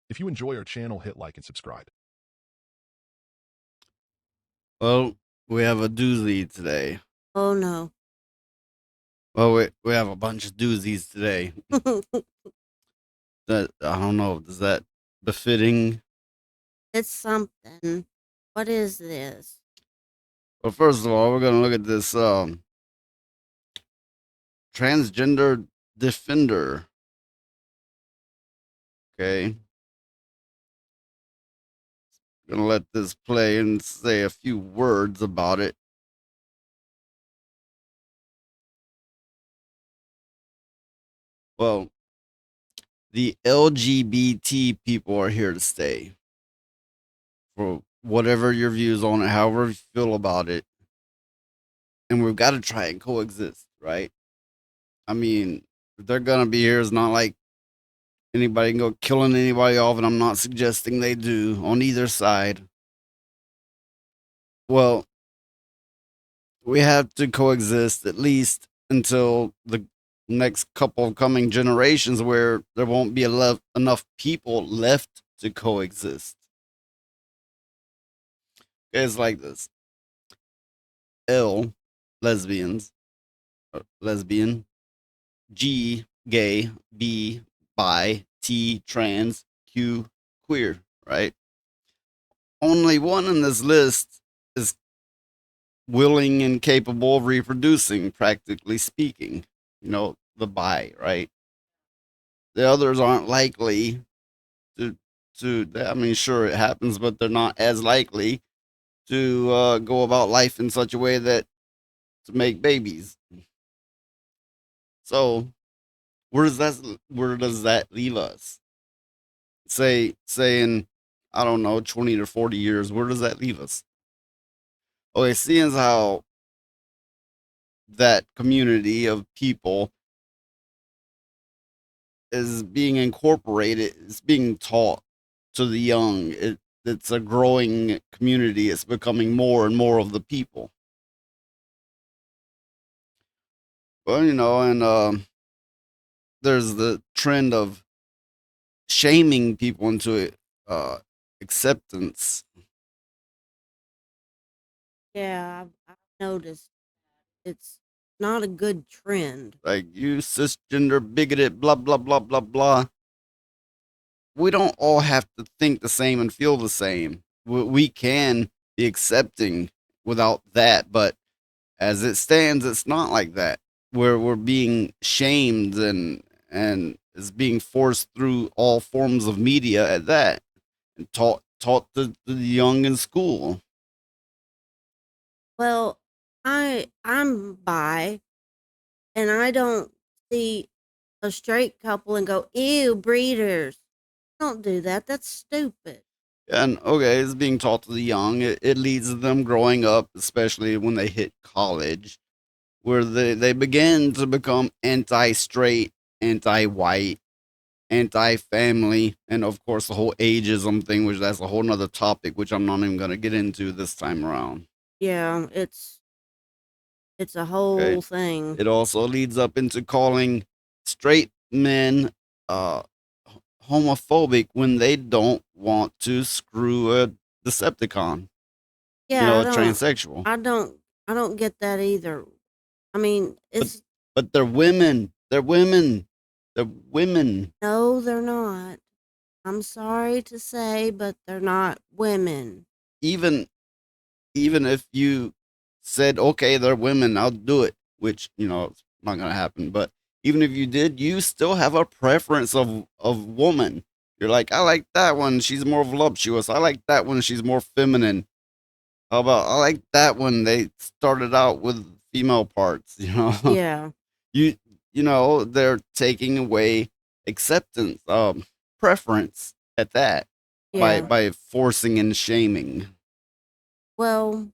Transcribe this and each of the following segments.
If you enjoy our channel, hit like and subscribe. Well, we have a doozy today. Oh no. Well, we have a bunch of doozies today. That I don't know. Is that befitting? It's something. What is this? Well, first of all, we're gonna look at this transgender defender. Okay, gonna let this play and say a few words about it. Well, the LGBT people are here to stay. For whatever your views on it, however you feel about it, and we've got to try and coexist, right? I mean, if they're gonna be here, it's not like anybody can go killing anybody off, and I'm not suggesting they do on either side. Well, we have to coexist at least until the next couple of coming generations where there won't be enough people left to coexist. It's like this: L, lesbians, lesbian; G, gay; B, bi; T, trans; Q, queer, right? Only one in this list is willing and capable of reproducing, practically speaking. The bi, right? The others aren't likely to I mean, sure it happens, but they're not as likely to go about life in such a way that to make babies. So where does that leave us? Say in, I don't know, 20 to 40 years, where does that leave us? Okay, seeing as how that community of people is being incorporated, it's being taught to the young. It's a growing community. It's becoming more and more of the people. Well, and there's the trend of shaming people into acceptance. Yeah, I've noticed it's not a good trend. Like, you cisgender bigoted, blah blah blah blah blah. We don't all have to think the same and feel the same. We can be accepting without that, but as it stands, it's not like that. We're being shamed and is being forced through all forms of media at that, and taught to the young in school. Well, I'm bi and I don't see a straight couple and go, ew, breeders. Don't do that. That's stupid. And okay, it's being taught to the young. It leads to them growing up, especially when they hit college, where they begin to become anti-straight, anti-white, anti-family, and of course the whole ageism thing, which that's a whole nother topic, which I'm not even going to get into this time around. Yeah, it's a Okay, whole thing. it also leads up into calling straight men uh homophobic when they don't want to screw a Decepticon, Yeah, a transsexual. I don't I don't get that either. I mean, But it's but they're women. They're women. They're women. no, they're not. I'm sorry to say, but they're not women. Even even if you said, okay, they're women, I'll do it, which, it's not gonna happen. But even if you did, you still have a preference of woman. You're like, I like that one, she's more voluptuous. I like that one, she's more feminine. How about, I like that one, they started out with female parts, Yeah, you they're taking away acceptance, preference at that, by yeah. forcing and shaming. Well,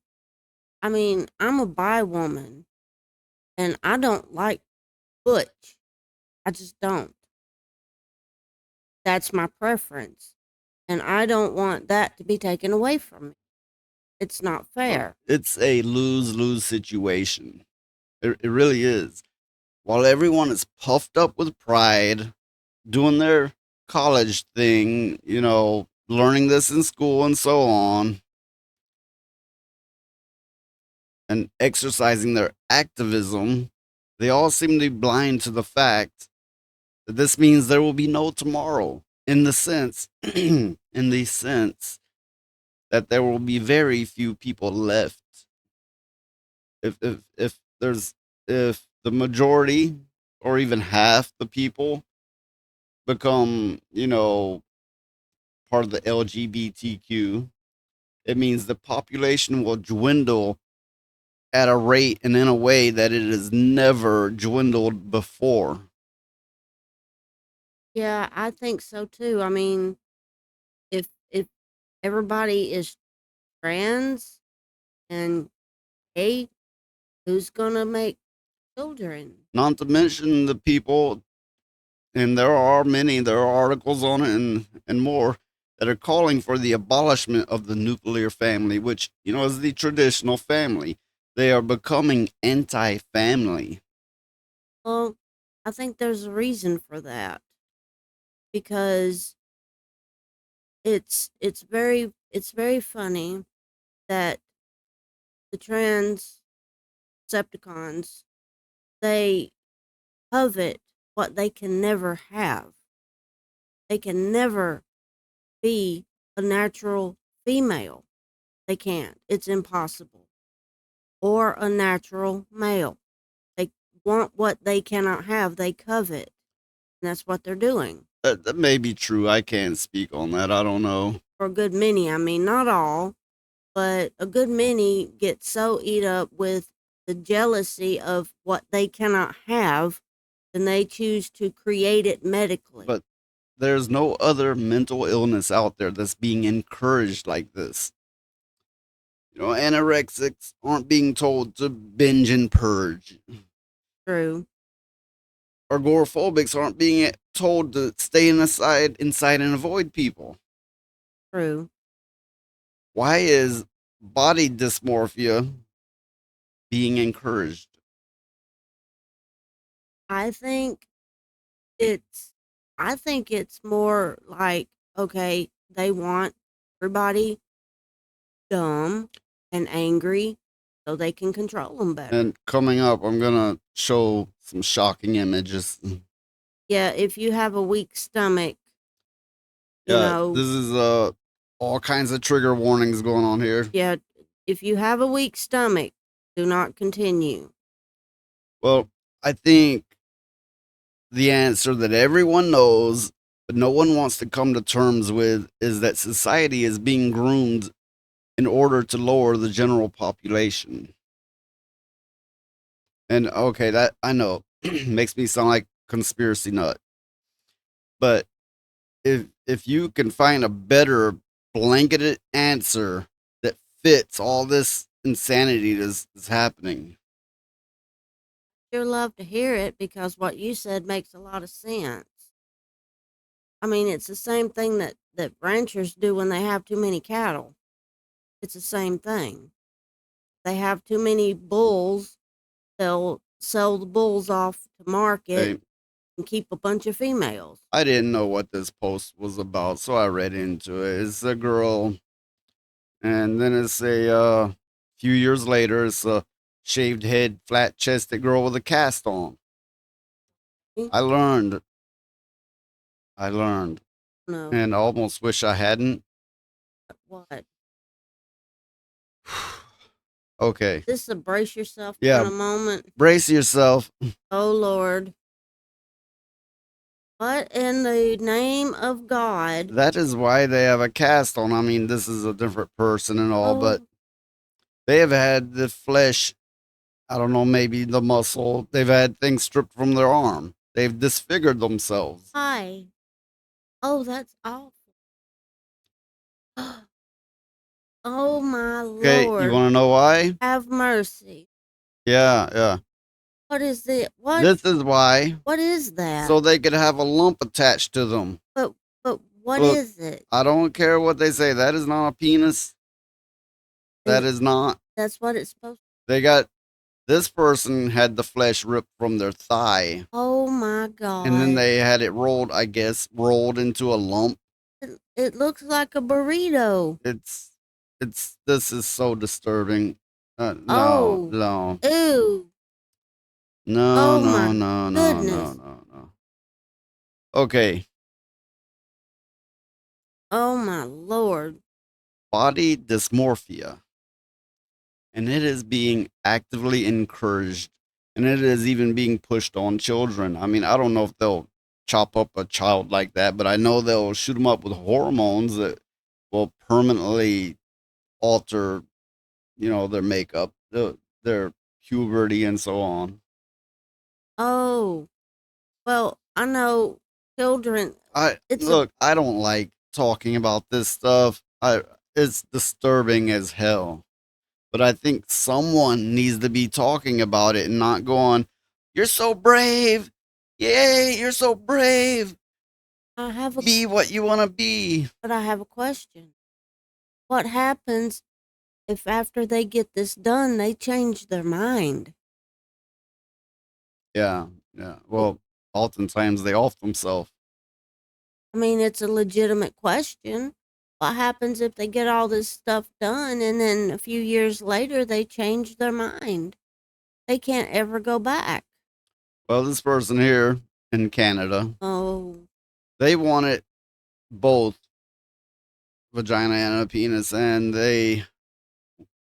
I mean, I'm a bi woman and I don't like butch. I just don't. That's my preference. And I don't want that to be taken away from me. It's not fair. It's a lose-lose situation. It really is. While everyone is puffed up with pride, doing their college thing, learning this in school and so on, and exercising their activism, they all seem to be blind to the fact that this means there will be no tomorrow in the sense that there will be very few people left. If the majority or even half the people become, part of the LGBTQ, it means the population will dwindle at a rate and in a way that it has never dwindled before. Yeah, I think so too. I mean, if everybody is trans and gay, who's gonna make children? Not to mention the people, and there are many, there are articles on it and more that are calling for the abolishment of the nuclear family, which, is the traditional family. They are becoming anti family. Well, I think there's a reason for that because it's very funny that the trans Decepticons, they covet what they can never have. They can never be a natural female. They can't. It's impossible. Or a natural male. They want what they cannot have. They covet. And that's what they're doing. That may be true. I can't speak on that. I don't know. For a good many, I mean, not all, but a good many get so eat up with the jealousy of what they cannot have, then they choose to create it medically. But there's no other mental illness out there that's being encouraged like this. Anorexics aren't being told to binge and purge. True. Agoraphobics aren't being told to stay inside and avoid people. True. Why is body dysmorphia being encouraged? I think it's more like, okay, they want everybody dumb and angry so they can control them better. And coming up, I'm going to show some shocking images. Yeah, if you have a weak stomach, this is all kinds of trigger warnings going on here. Yeah, if you have a weak stomach, do not continue. Well, I think the answer that everyone knows, but no one wants to come to terms with, is that society is being groomed in order to lower the general population. And okay, that I know makes me sound like conspiracy nut. But if you can find a better blanketed answer that fits all this insanity that's happening. Sure love to hear it because what you said makes a lot of sense. I mean, it's the same thing that ranchers do when they have too many cattle. It's the same thing. They have too many bulls, they'll sell the bulls off to market Hey, and keep a bunch of females. I didn't know what this post was about, so I read into it. It's a girl, and then it's a few years later, it's a shaved head, flat chested girl with a cast on. I learned, No. and I almost wish I hadn't. What? Okay, This is a brace yourself Yeah. kind of moment. brace yourself. Oh, Lord. What in the name of God? That is why they have a cast on. I mean, this is a different person and all, but Oh, they have had the flesh, I don't know, maybe the muscle. They've had things stripped from their arm. They've disfigured themselves. hi. Oh, that's awful. Oh, my Okay, Lord. you want to know why? Have mercy. Yeah. What is it? What? This is why. What is that? So they could have a lump attached to them. but what Look, is it? I don't care what they say. That is not a penis. That is not. That's what it's supposed They got This person had the flesh ripped from their thigh, Oh my and then God. they had it rolled, I guess, rolled into a lump. It looks like a burrito. This is so disturbing. No, Oh, no, ew. no, Oh no, my no, no, no, goodness. no, no. Okay, Oh my Lord. body dysmorphia, and it is being actively encouraged, and it is even being pushed on children. I mean, I don't know if they'll chop up a child like that, but I know they'll shoot them up with hormones that will permanently alter, their makeup, their puberty, and so on. Oh, well, I know children. I It's a look, I don't like talking about this stuff. It's disturbing as hell. But I think someone needs to be talking about it and not going, "You're so brave. Yay, you're so brave. I have a Be what you want to be." but I have a question. What happens if after they get this done they change their mind? Yeah, yeah. Oh, Well, oftentimes they off themselves. I mean, it's a legitimate question. What happens if they get all this stuff done and then a few years later they change their mind? They can't ever go back. Well, this person here in Canada, Oh, they wanted both vagina and a penis, and they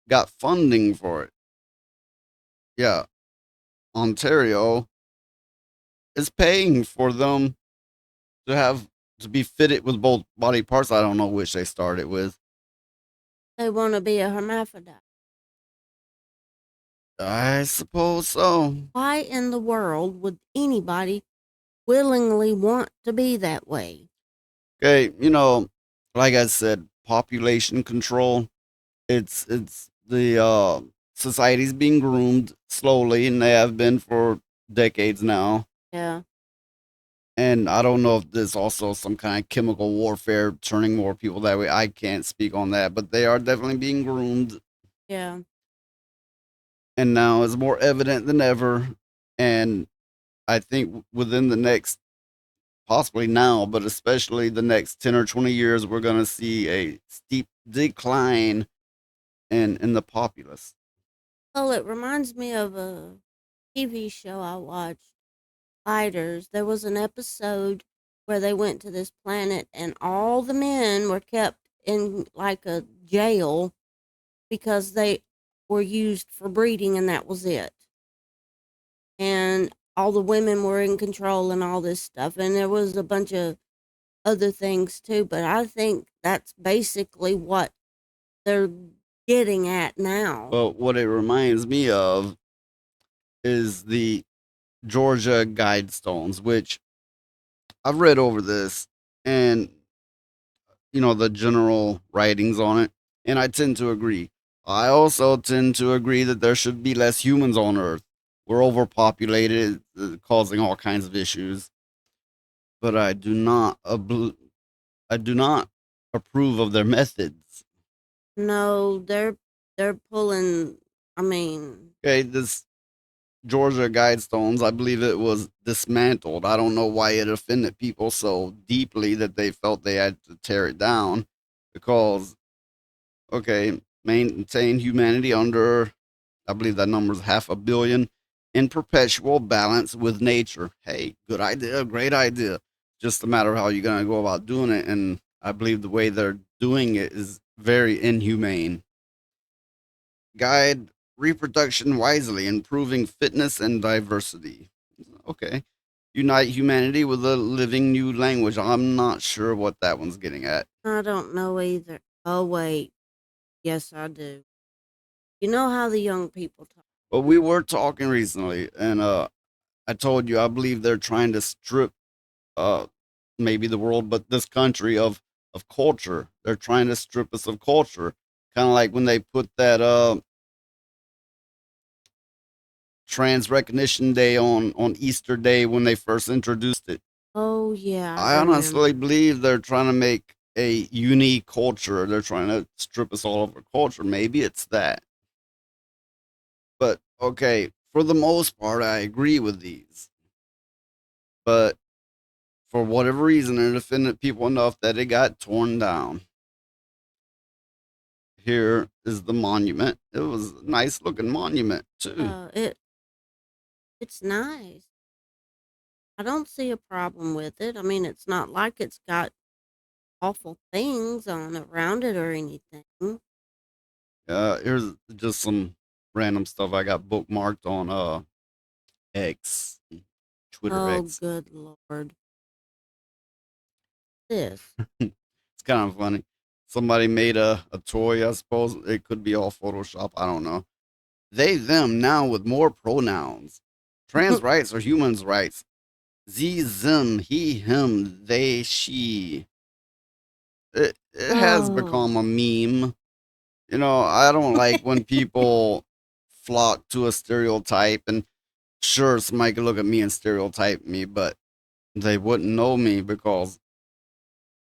got funding for it. Yeah, Ontario is paying for them to be fitted with both body parts. I don't know which they started with. they want to be a hermaphrodite. I suppose so. Why in the world would anybody willingly want to be that way? Okay, like I said, population control. It's the society's being groomed slowly, and they have been for decades now. Yeah, And I don't know if there's also some kind of chemical warfare turning more people that way. I can't speak on that, but they are definitely being groomed, yeah. and now it's more evident than ever. And I think within the next, possibly now, but especially the next 10 or 20 years, we're going to see a steep decline in the populace. Well, it reminds me of a TV show I watched, Fighters. There was an episode where they went to this planet and all the men were kept in like a jail because they were used for breeding and that was it. And all the women were in control and all this stuff. And there was a bunch of other things too, but I think that's basically what they're getting at now. But what it reminds me of is the Georgia Guidestones, which I've read over this, and the general writings on it, and I tend to agree. I also tend to agree that there should be less humans on Earth. We're overpopulated, causing all kinds of issues. But I do not approve of their methods. No, they're pulling. I mean, Okay, this Georgia Guidestones, I believe it was dismantled. I don't know why it offended people so deeply that they felt they had to tear it down because, okay, maintain humanity under, I believe that number is 500,000,000 in perpetual balance with nature. Hey, good idea, great idea. Just a matter of how you're going to go about doing it. And I believe the way they're doing it is very inhumane. Guide reproduction wisely, improving fitness and diversity. Okay. Unite humanity with a living new language. I'm not sure what that one's getting at. I don't know either. Oh wait, yes I do. You know how the young people talk. But we were talking recently, and I told you I believe they're trying to strip uh maybe the world, but this country of culture. They're trying to strip us of culture. Kind of like when they put that trans recognition day on Easter Day when they first introduced it. Oh yeah, I I honestly remember. believe they're trying to make a unique culture. They're trying to strip us all of our culture. Maybe it's that. But Okay, for the most part, I agree with these, but for whatever reason, it offended people enough that it got torn down. Here is the monument. It was a nice looking monument too. It's nice. I don't see a problem with it. I mean, it's not like it's got awful things on around it or anything. Here's just some random stuff I got bookmarked on X, Twitter Oh, X. good Lord. This. It's kind of funny. Somebody made a toy, I suppose. It could be all Photoshop. I don't know. They, them now with more pronouns. Trans rights are humans' rights. Z, them, he, him, they, she. It has become Oh. a meme. You know, I don't like when people flock to a stereotype. And sure, somebody could look at me and stereotype me, but they wouldn't know me because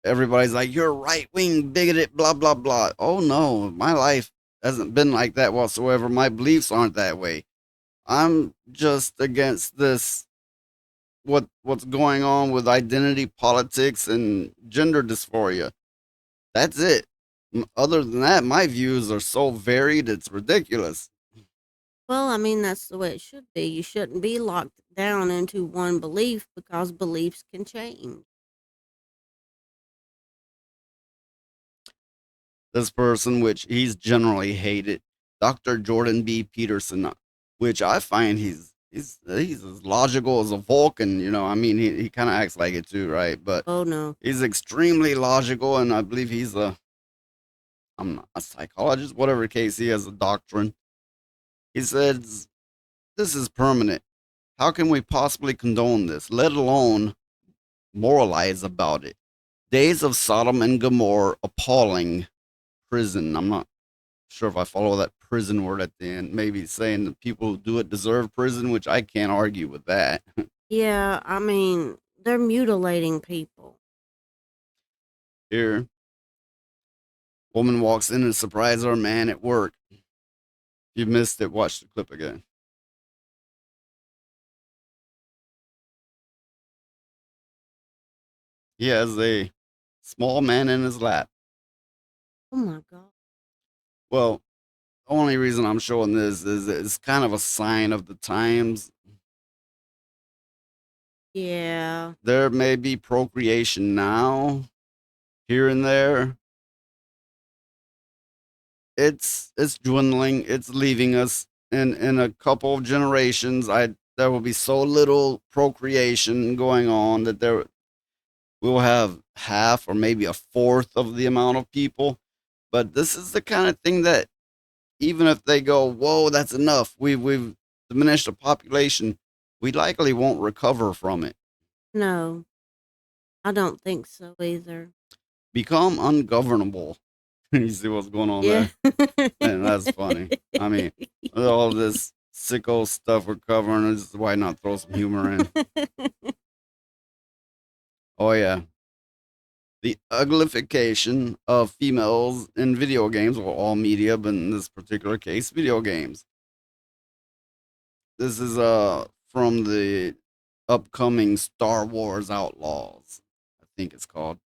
everybody's like, you're right wing, bigoted, blah, blah, blah. Oh no, my life hasn't been like that whatsoever. My beliefs aren't that way. I'm just against this what's going on with identity politics and gender dysphoria. That's it. Other than that, my views are so varied, it's ridiculous. Well, I mean, that's the way it should be. You shouldn't be locked down into one belief because beliefs can change. This person, which he's generally hated, Dr. Jordan B. Peterson, which I find he's as logical as a Vulcan. You know, I mean, he kind of acts like it too, right? But Oh, no. he's extremely logical, and I believe he's a I'm not a psychologist, whatever case he has a doctrine. He says this is permanent. How can we possibly condone this, let alone moralize about it? Days of Sodom and Gomorrah, appalling. Prison. I'm not sure if I follow that prison word at the end. Maybe saying that people who do it deserve prison, which I can't argue with that. Yeah, I mean, they're mutilating people. Here, woman walks in and surprises her man at work. If you missed it, watch the clip again. He has a small man in his lap. Oh, my God. Well, the only reason I'm showing this is it's kind of a sign of the times. Yeah. There may be procreation now, here and there. It's dwindling. It's leaving us in a couple of generations. I There will be so little procreation going on that there we'll have half or maybe a fourth of the amount of people. But this is the kind of thing that even if they go, whoa, that's enough. We've diminished the population. We likely won't recover from it. No, I don't think so either. Become ungovernable. You see what's going on Yeah. there? Man, that's funny. I mean, with all this sicko stuff we're covering, why not throw some humor in? Oh yeah, the uglification of females in video games, or all media, but in this particular case, video games. This is from the upcoming Star Wars Outlaws, I think it's called.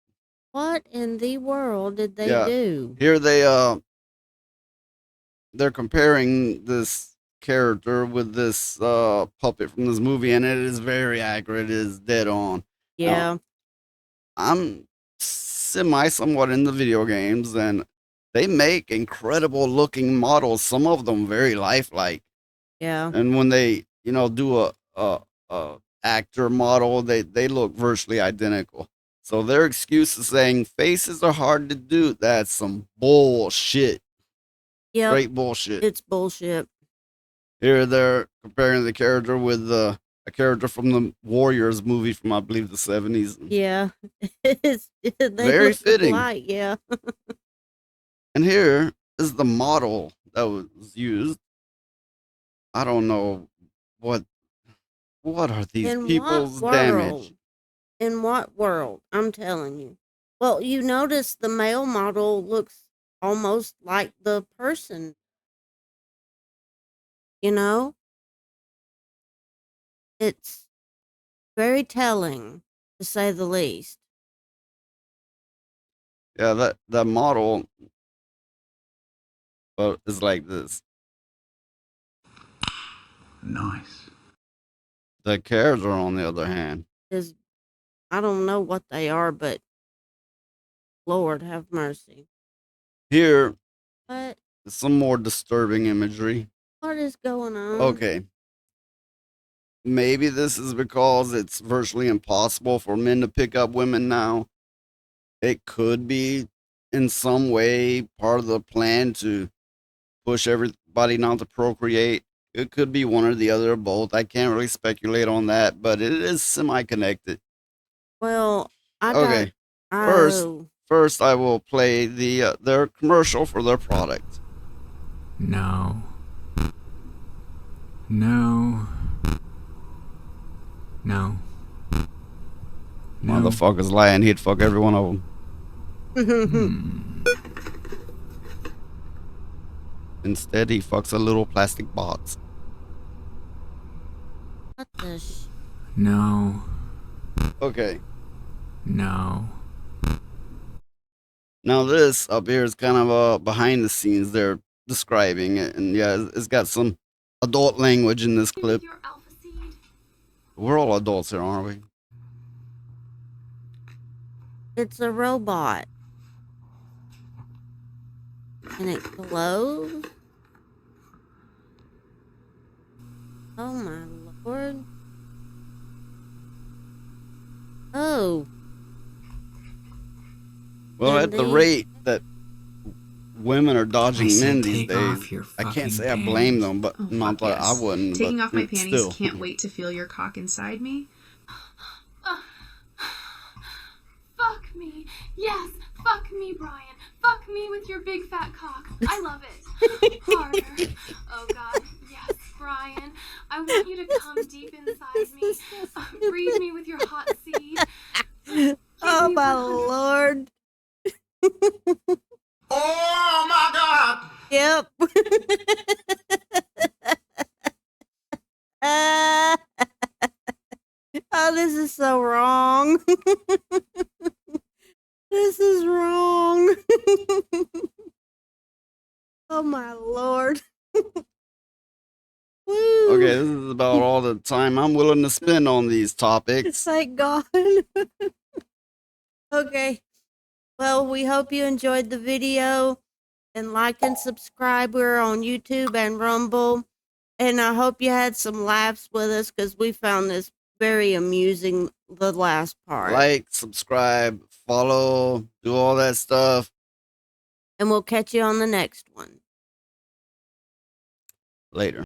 What in the world did they Yeah, do? here they're comparing this character with this puppet from this movie, and it is very accurate. It is dead on. Now, Yeah, I'm somewhat in the video games, and they make incredible looking models. Some of them very lifelike, yeah. and when they do a actor model, they look virtually identical. So their excuse is saying faces are hard to do. That's some bullshit. Yep, Straight bullshit. it's bullshit. Here they're comparing the character with a character from the Warriors movie from I believe the 70s. Yeah. They Very look fitting. alike, yeah. And here is the model that was used. I don't know what what are these In what people's damage. world? In what world? I'm telling you. Well, you notice the male model looks almost like the person, you know? It's very telling, to say the least. Yeah, that model is like this. Nice. The character, on the other hand, Is I don't know what they are, but Lord have mercy. here What? some more disturbing imagery. What is going on? Okay. Maybe this is because it's virtually impossible for men to pick up women now. It could be in some way part of the plan to push everybody not to procreate. It could be one or the other or both. I can't really speculate on that, but it is semi-connected. Well, I Okay. got. First, Oh, first I will play their commercial for their product. No. No. No. No. Motherfucker's lying. He'd fuck every one of them. Instead, he fucks a little plastic box. what the No. Okay. No. Now this up here is kind of behind the scenes. They're describing it, and yeah, it's got some adult language in this clip. We're all adults here, aren't we? It's a robot. And it glows? Oh my lord. Oh. Well, at the rate that women are dodging men these take off days, your I can't fucking say I blame panties. them, but Oh, not fuck that I yes. wouldn't. Taking but off my panties, still. can't wait to feel your cock inside me. Fuck me. Yes, fuck me, Brian. Fuck me with your big fat cock. I love it. Harder. Oh God. Yes, Brian. I want you to come deep inside me. Breathe me with your hot seed. Oh my lord. Oh my god! Yep. Oh, this is so wrong. This is wrong. Oh my lord. Woo. Okay, this is about all the time I'm willing to spend on these topics. Thank God. Okay. Well, we hope you enjoyed the video, and like and subscribe. We're on YouTube and Rumble. And I hope you had some laughs with us, because we found this very amusing, the last part. Like, subscribe, follow, do all that stuff. And we'll catch you on the next one. Later.